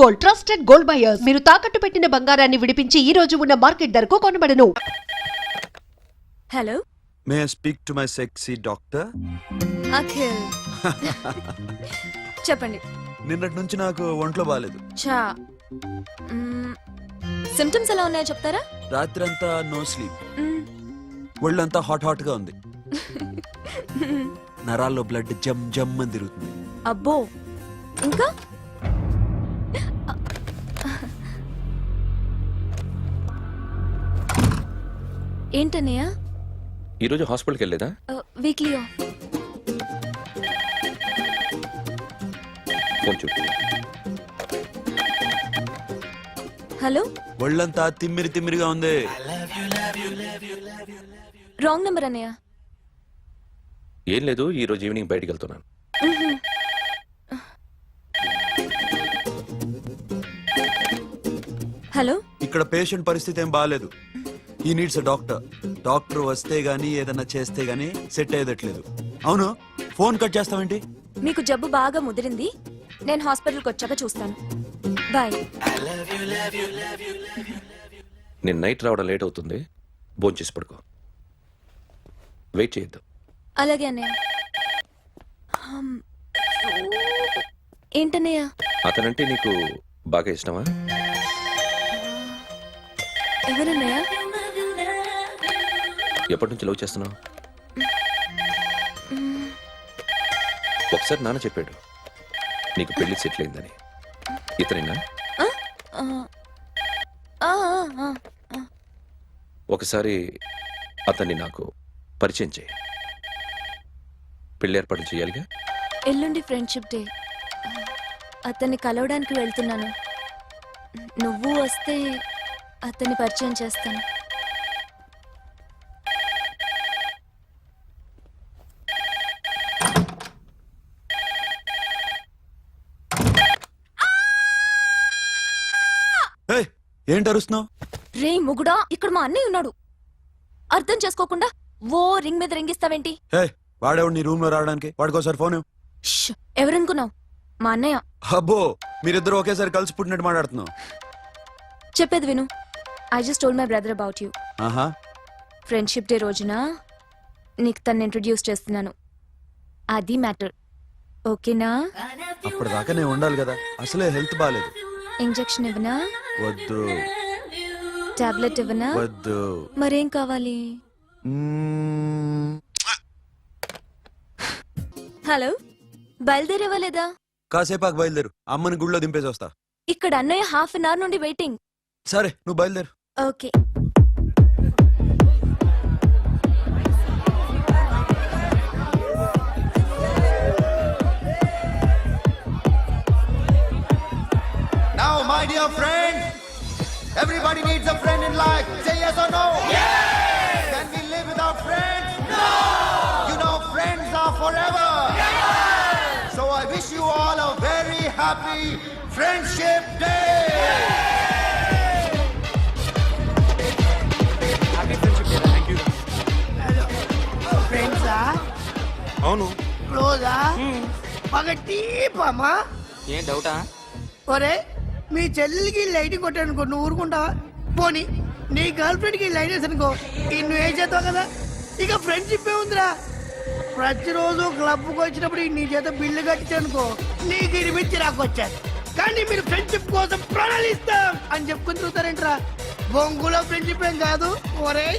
Gold, trusted gold buyers. మీరు తాకట్టు పెట్టిన బంగారాన్ని విడిపించి ఈ రోజు ఉన్న మార్కెట్ ధరకు కొనబడను. Hello, may I speak to my sexy doctor? Akhil. చెప్పండి. నిన్నటి నుంచి నాకు ఒంట్లో బాగాలేదు. చా సిమ్టమ్స్ ఎలా ఉన్నాయో చెప్తారా? రాత్రి అంతా నో స్లీప్, ఒళ్ళంతా హాట్ హాట్ గా ఉంది, నరాల్లో బ్లడ్ జమ్ జమ్ అని తిరుగుతుంది. అబ్బో, ఇంకా ఏంటన్నయ్య? ఈరోజు హాస్పిటల్కి వెళ్ళేదా? Weekly off. ఫోన్ చూడు. హలో, ఒళ్ళంతా తిమ్మిరి తిమ్మిరిగా ఉంది. రాంగ్ నెంబర్ అన్నయ్య. ఏం లేదు, ఈ రోజు ఈవినింగ్ బయటికి వెళ్తున్నాను. హలో, ఇక్కడ పేషెంట్ పరిస్థితి ఏం బాగాలేదు. ఈ నీడ్స్ డాక్టర్. డాక్టర్ వస్తే గానీ ఏదన్నా చేస్తే గానీ సెట్ అయ్యేదట్లేదు. అవును, ఫోన్ కట్ చేస్తావేంటి? మీకు జబ్బు బాగా ముదిరింది, నేను హాస్పిటల్కి వచ్చాక చూస్తాను. బాయ్. నేను నైట్ రావడం లేట్ అవుతుంది, భోంచేసి పడుకో. వెయిట్ చేయొద్దు. అలాగే అన్నయ్య. ఏంటన్నయ్య? అతనంటే నీకు బాగా ఇష్టమా? ఎవరన్నయ్య? ఎప్పటి నుంచి లవ్ చేస్తున్నావు? ఒకసారి నాన్న చెప్పాడు నీకు పెళ్లి సెటిల్ అయిందని. ఇతనేనా? ఒకసారి అతన్ని నాకు పరిచయం చేయి. పెళ్లి ఏర్పాటు చేయాలిగా. ఎల్లుండి ఫ్రెండ్షిప్ డే, అతన్ని కలవడానికి వెళ్తున్నాను. నువ్వు వస్తే అతన్ని పరిచయం చేస్తాను. ఏంటి అరుస్తున్నావు? రే ముగుడా, ఇక్కడ మా అన్నయ్య ఉన్నాడు. అర్థం చేసుకోకుండా ఓ రింగ్ మీద రింగిస్తావేంటి? వాడేవాడు నీ రూమ్ లో రావడానికి? వాడికోసారి ఫోన్. ఎవరనుకున్నావు? మా అన్నయ్య. అబ్బో, మీరిద్దరు ఒకేసారి కలిసి పుట్టినట్టు మాట్లాడుతున్నావు. చెప్పేది విను. I just told my brother about you. ఆహా, ఫ్రెండ్షిప్ డే రోజున నీకు తను ఇంట్రొడ్యూస్ చేస్తున్నాను. అది మ్యాటర్. ఓకేనా? అప్పటిదాకా నేను ఉండాలి కదా. అసలే హెల్త్ బాగాలేదు. ఇంజెక్షన్ ఇవ్వనా? వద్దు. టాబ్లెట్ ఇవ్వనా? వద్దు. మరేం కావాలి? హలో, బయలుదేరేవా లేదా? కాసేపాకు బయలుదేరు. అమ్మని గుళ్ళో దింపేసి వస్తా. ఇక్కడ అన్నయ్య హాఫ్ అన్ అవర్ నుండి వెయిటింగ్. సరే, నువ్వు బయలుదేరు. Okay. Now, my dear friends, everybody needs a friend in life. Say yes or no? Yes! Can we live without friends? No! You know, friends are forever. Yes! So I wish you all a very happy Friendship Day! Happy Friendship Day. Thank you. Friends ah? అవును. Close ah? బాగా deep అమ్మా. ఏం డౌటా? ఒరే, మీ చెల్లెలికి light కొట్టానుకో, నువ్వు ఊరుకుంటావా? పోనీ నీ గర్ల్ ఫ్రెండ్ కి లైట్ వేసానుకో, నువ్వు ఏం చేస్తావు కదా. ఇక ఫ్రెండ్షిప్ ఏ ఉందిరా. ప్రతిరోజు క్లబ్కి వచ్చినప్పుడు నీ చేత బిల్లు కట్టించనుకో, నీకు ఇరిమిచ్చి రాకొచ్చాను. కానీ మీరు ఫ్రెండ్షిప్ కోసం ప్రణాళిస్తాం అని చెప్పుకుని చూస్తారేంట్రా? బొంగులో ఫ్రెండ్షిప్ ఏం కాదు. ఒరే,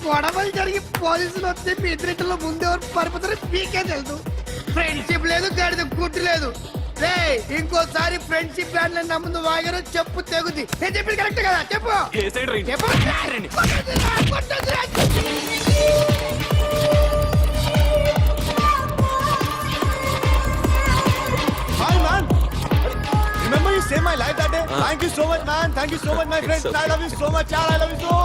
గొడవలు జరిగి పోలీసులు వస్తే మీ ఇద్దరిలో ముందెవరు పరిపోతారో మీకే తెలుసు. ఫ్రెండ్షిప్ లేదు, గడిద గుడ్డు లేదు. రే, ఇంకోసారి ఫ్రెండ్షిప్ బ్యాండ్ నమ్ముందు వాగారో చెప్పు తెగుద్ది. నేను చెప్పింది కరెక్ట్ కదా? చెప్పు. Hi, man. Remember you saved my life that day? Thank you so much, man. Thank you so much, my friend. I love you so much, yaar. I love you so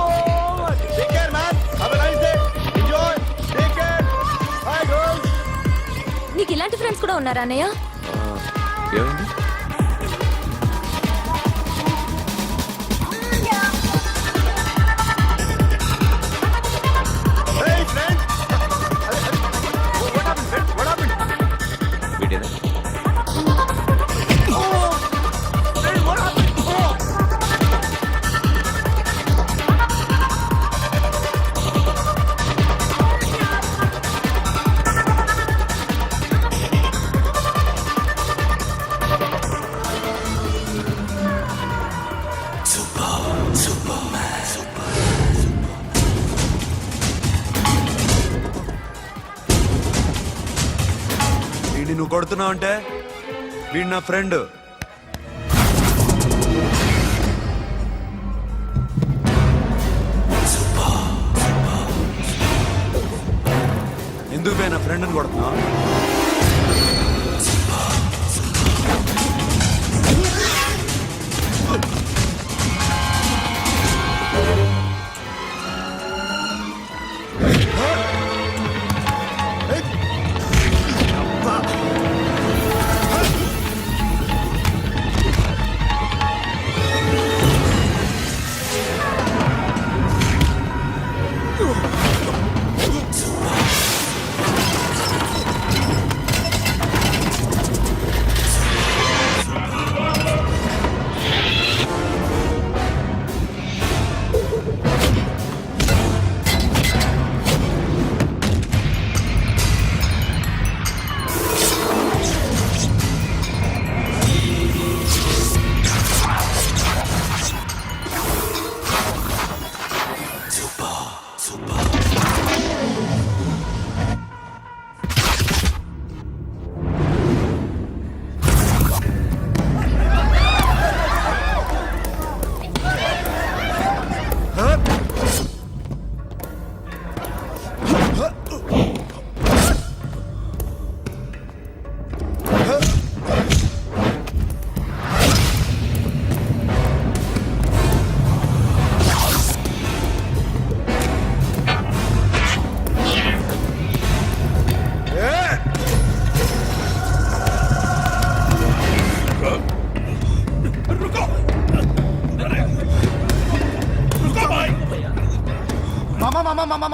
much. Take care, man. Have a nice day. Enjoy. Take care. Bye, girls. నీకు ఇలాంటి friends కూడా ఉన్నారా అన్నయ్య? ఏమైంది? Hey, friend. What happened, friend? What happened? వీడేనా? Oh, friend, what అడుగుతున్నావు అంటే వీడు నా ఫ్రెండ్. ఎందుకు పోయి నా ఫ్రెండ్ని కొడుతున్నావు?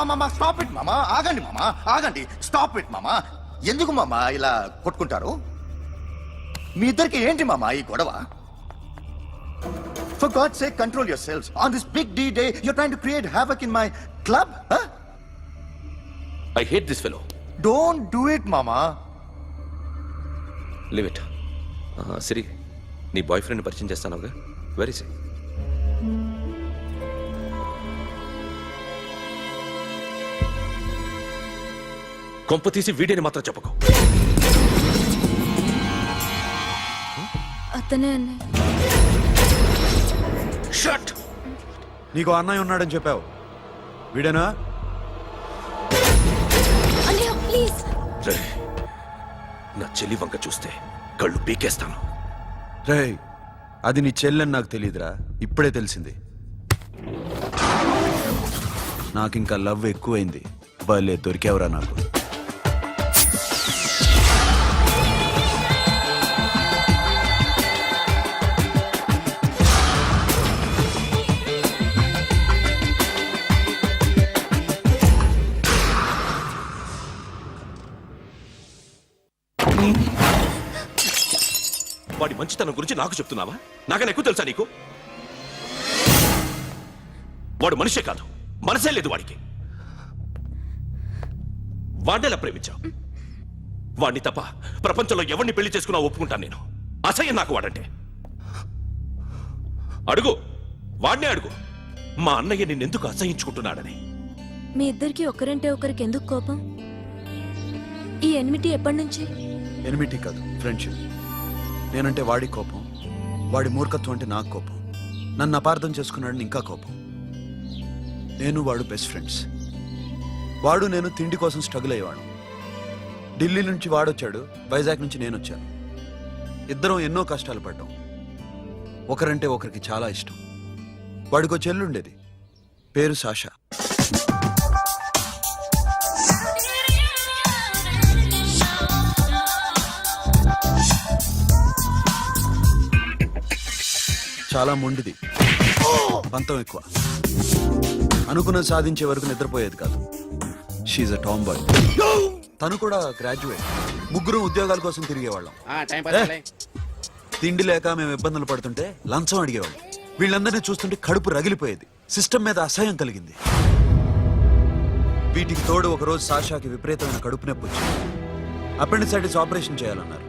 మామా స్టాప్ ఇట్ మామా, ఆగండి మామా, ఆగండి, స్టాప్ ఇట్ మామా. ఎందుకు మామా ఇలా కొట్టుకుంటారు? మీ ఇద్దరికి ఏంటి మామా ఈ గొడవ? For God's sake, control yourselves. On this big D day, you're trying to create havoc in my club? Huh? I hate this fellow. Don't do it, mama. Leave it. Siri, నీ బాయ్ ఫ్రెండ్ పరిచయం చేస్తానుగా. Very సే. కొంప తీసి వీడియోని మాత్రం చెప్పకు. అతనే అన్నయ్య. Shut. నీకు అన్నయ్య ఉన్నాడని చెప్పావు, వీడేనా? అన్నయ్య ప్లీజ్. రే, నా చెల్లి వంక చూస్తే కళ్ళు పీకేస్తాను. రేయ్, అది నీ చెల్లెని నాకు తెలియదురా, ఇప్పుడే తెలిసింది. నాకింకా లవ్ ఎక్కువైంది. భలే దొరికావురా నాకు. వాడి మంచితనం గురించి నాకు చెప్తున్నావా? నాకన్నా ఎక్కువ తెలుసా నీకు? వాడు మనిషే కాదు, మనసే లేదు వాడికి. వాడినేలా ప్రేమించావు? వాడిని తప్ప ప్రపంచంలో ఎవరిని పెళ్లి చేసుకున్నా ఒప్పుకుంటాను నేను. అసహ్యం నాకు వాడంటే. అడుగు, వాడినే అడుగు, మా అన్నయ్య నిన్నెందుకు అసహించుకుంటున్నాడని. మీ ఇద్దరికి ఒకరంటే ఒకరికి ఎందుకు కోపం? ఈ ఎనిమిటి ఎప్పటి నుంచి? ఎనిమిటీ కాదు, ఫ్రెండ్షిప్. నేనంటే వాడి కోపం, వాడి మూర్ఖత్వం అంటే నాకు కోపం. నన్ను అపార్థం చేసుకున్నాడని ఇంకా కోపం. నేను వాడు బెస్ట్ ఫ్రెండ్స్. వాడు నేను తిండి కోసం స్ట్రగుల్ అయ్యేవాడు. ఢిల్లీ నుంచి వాడొచ్చాడు, వైజాగ్ నుంచి నేను వచ్చాను. ఇద్దరం ఎన్నో కష్టాలు పడ్డాం. ఒకరంటే ఒకరికి చాలా ఇష్టం. వాడికో చెల్లుండేది, పేరు సాషా. చాలా మొండిది, పంతం ఎక్కువ. అనుకున్నది సాధించే వరకు నిద్రపోయేది కాదు. She a tomboy. తను కూడా గ్రాడ్యుయేట్. ముగ్గురు ఉద్యోగాల కోసం తిరిగేవాళ్ళం. తిండి లేక మేము ఇబ్బందులు పడుతుంటే లంచం అడిగేవాళ్ళం. వీళ్ళందరినీ చూస్తుంటే కడుపు రగిలిపోయేది. సిస్టమ్ మీద అసహ్యం కలిగింది. వీటికి తోడు ఒకరోజు సాషాకి విపరీతమైన కడుపు నొప్పి వచ్చింది. అపెండిసైటిస్ ఆపరేషన్ చేయాలన్నారు.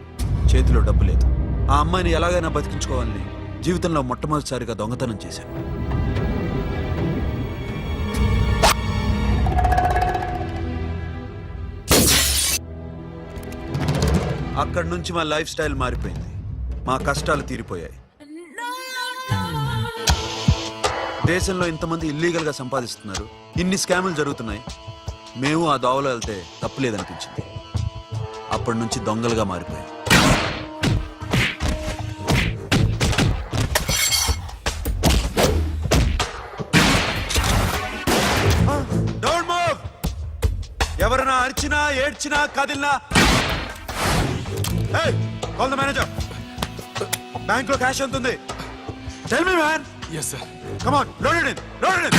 చేతిలో డబ్బు లేదు. ఆ అమ్మాయిని ఎలాగైనా బతికించుకోవాలని జీవితంలో మొట్టమొదటిసారిగా దొంగతనం చేశాను. అక్కడి నుంచి మా లైఫ్ స్టైల్ మారిపోయింది. మా కష్టాలు తీరిపోయాయి. దేశంలో ఇంతమంది ఇల్లీగల్ గా సంపాదిస్తున్నారు, ఇన్ని స్కాములు జరుగుతున్నాయి. మేము ఆ దోవలో వెళ్తే తప్పులేదనిపించింది. అప్పటి నుంచి దొంగలుగా మారిపోయాం. Don't move. ఎవరైనా అరిచినా ఏడ్చినా కదిలినా కాల్ ద మేనేజర్. బ్యాంక్ లో క్యాష్ ఎంత ఉంది? Tell me man. Yes sir. Come on, load it in, load it in.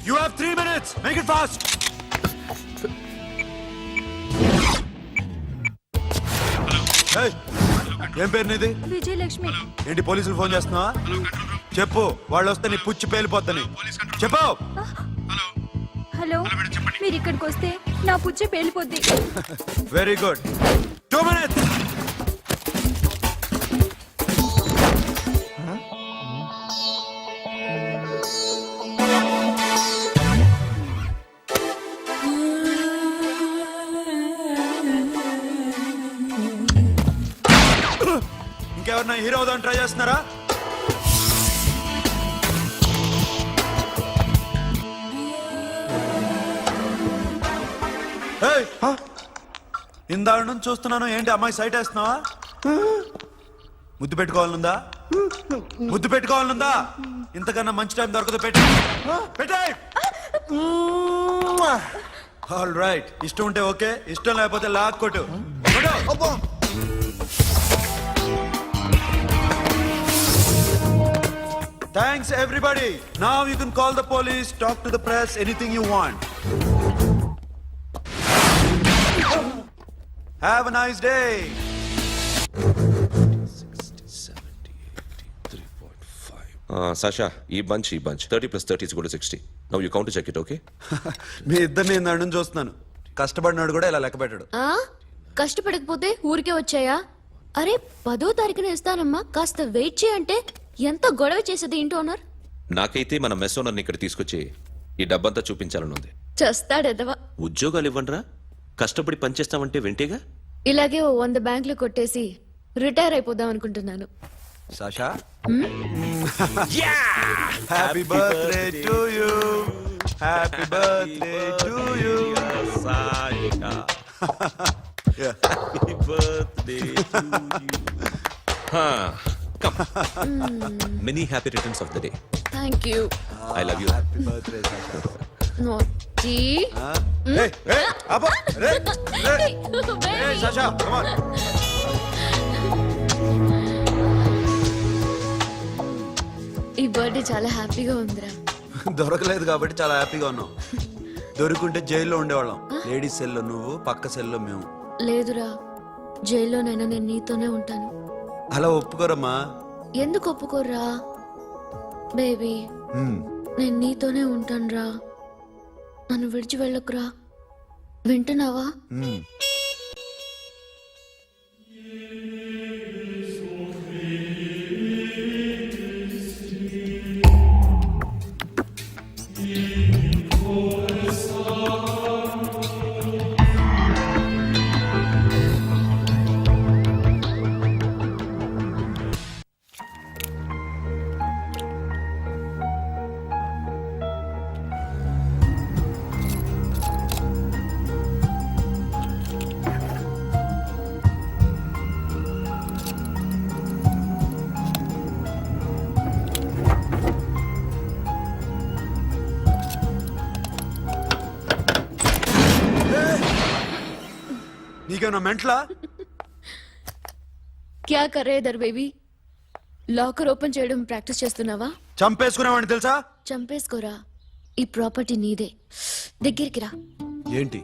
You have 3 minutes, make it fast. Hey, ఏం పేరు నీది? విజయలక్ష్మి. ఏంటి పోలీసులు ఫోన్ చేస్తున్నావా? చెప్పు, వాళ్ళు వస్తే నీ పుచ్చి పేలిపోద్దని చెప్పు. హలో, మీరు ఇక్కడికి వస్తే నా పుచ్చి పేలిపోద్ది. Very good. 2 minutes. ఇంకెవరన్నా హీరో అవుదామని ట్రై చేస్తున్నారా? ఏయ్, ఇందాక నుంచి చూస్తున్నాను, ఏంటి అమ్మాయి సైట్ వేస్తున్నావా? ముద్దు పెట్టుకోవాలనుందా? ముద్దు పెట్టుకోవాలనుందా? ఇంతకన్నా మంచి టైం దొరకదు. పెట్టే. ఆల్ రైట్, ఇష్టం ఉంటే ఓకే, ఇష్టం లేకపోతే లాక్కొట్టు. Thanks everybody. Now you can call the police, talk to the press, anything you want. Have a nice day. 60, 70, 80, 3.5. Sasha, ఈ bunch 30 plus 30 is equal to 60. Now you count to check it, okay? మీ ఇద్దరిని నేను నన్ను చూస్తున్నాను. కష్టపడినాడు కూడా ఇలా లెక్క పెట్టాడు. కష్టపడకపోతే ఊరికే వచ్చాయా? అరే 10వ తారీఖున ఇస్తానమ్మా, కాస్త వెయిట్ చేయంటే ఎంత గొడవ చేసేది ఏంటి ఓనర్? నాకైతే మన మెస్ ఓనర్ని ఇక్కడ తీసుకొచ్చి ఈ డబ్బంతా చూపించాలని ఉంది. చస్తాడెదవా. ఉద్యోగాలు ఇవ్వండిరా, కష్టపడి పనిచేస్తామంటే వింటేగా. ఇలాగే ఓ 100 బ్యాంకులు కొట్టేసి రిటైర్ అయిపోదాం అనుకుంటున్నాను. Sasha? Happy birthday to you. Happy birthday to you. Sasha. Yeah. Happy birthday to you. Come. Many happy returns of the day. Thank you. I love you. Happy birthday, Sasha. నోటి. Hey, hey, Abba, hey, hey. Hey, Sasha, come on. ఈ birthday చాలా హ్యాపీగా ఉందిరా. దొరకలేదు కాబట్టి చాలా హ్యాపీగా ఉన్నాం. దొరుకుంటే జైల్లో ఉండేవాళ్ళం. లేడీస్ సెల్లో నువ్వు, పక్క సెల్లో మేము. లేదురా, జైల్లోనైనా నేను నీతోనే ఉంటాను. అలా ఒప్పుకోరమ్మా. ఎందుకు ఒప్పుకోర్రా బేబీ? నేను నీతోనే ఉంటానురా, నన్ను విడిచి వెళ్ళకురా. వింటున్నావా? నీకేమన్నా మెంట్లా? క్యా కరేదర్ బేబీ? లాకర్ ఓపెన్ చేయడం ప్రాక్టీస్ చేస్తున్నావా? చంపేసుకునేవాడిని తెలుసా? చంపేసుకోరా, ఈ ప్రాపర్టీ నీదే. దగ్గరికి రా. ఏంటి?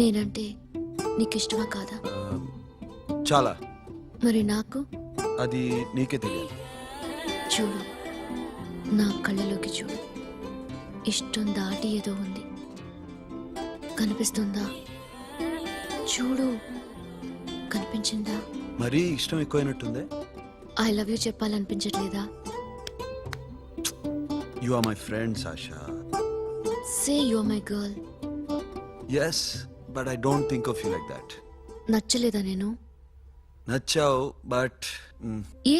నేనంటే నీకిష్టమా కాదా? చాలా. మరి నాకు? అది నీకే తెలియదు. చూడు, నా కళ్ళలోకి చూడు. ఇష్టం దాటి ఏదో ఉంది, కనిపిస్తుందా? చూడు, కనిపించిందా? మరీ ఇష్టం ఎక్కువైనట్టుంది. ఐ లవ్ యూ చెప్పాలనిపించట్లేదా? You are my friend Sasha. Say you are my girl. Yes, but I don't think of you like that. నచ్చలేదా నేను? నచ్చావు బట్ ఏ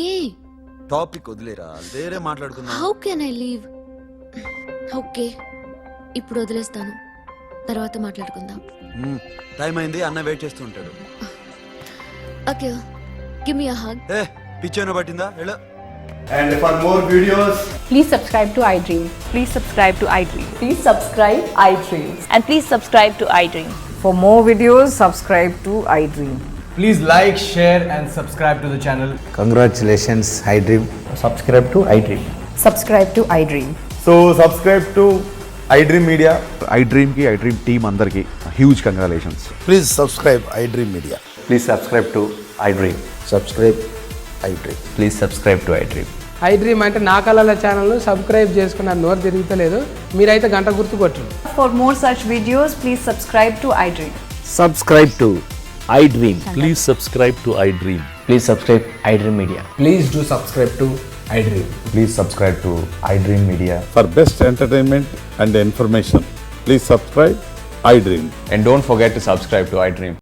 ఏ టాపిక్ వదిలేరా, వేరే మాట్లాడుకుందాం. How can I leave? Okay, ఇప్పుడు వదిలేస్తాను, తర్వాత మాట్లాడుకుందాం. టైం అయింది, అన్న వెయిట్ చేస్తూ ఉంటాడు. Okay, give me a hug. ఏ పిచ్చేనో పట్టిందా? వెళ్ళు. And for more videos, Please subscribe to iDream. Please subscribe to iDream. Please subscribe iDream. And please subscribe to iDream. For more videos, subscribe to iDream. please like, share, and subscribe to the channel. Congratulations, iDream. Subscribe to iDream. Subscribe to iDream. So subscribe to iDream Media. iDream ki iDream team andarki huge congratulations. Please subscribe iDream Media. Please subscribe to iDream. Subscribe iDream. Please subscribe to iDream. iDream అంటే నా కళల channel subscribe చేసుకున్న నోరు తిరుగుతలేదు, మీరైతే గంట గుర్తు కొట్టండి. For more such videos, please subscribe to iDream. Subscribe to iDream. Please subscribe to iDream. Please subscribe iDream Media. Please do subscribe to iDream. Please subscribe to iDream Media. For best entertainment and information, please subscribe iDream. And don't forget to subscribe to iDream.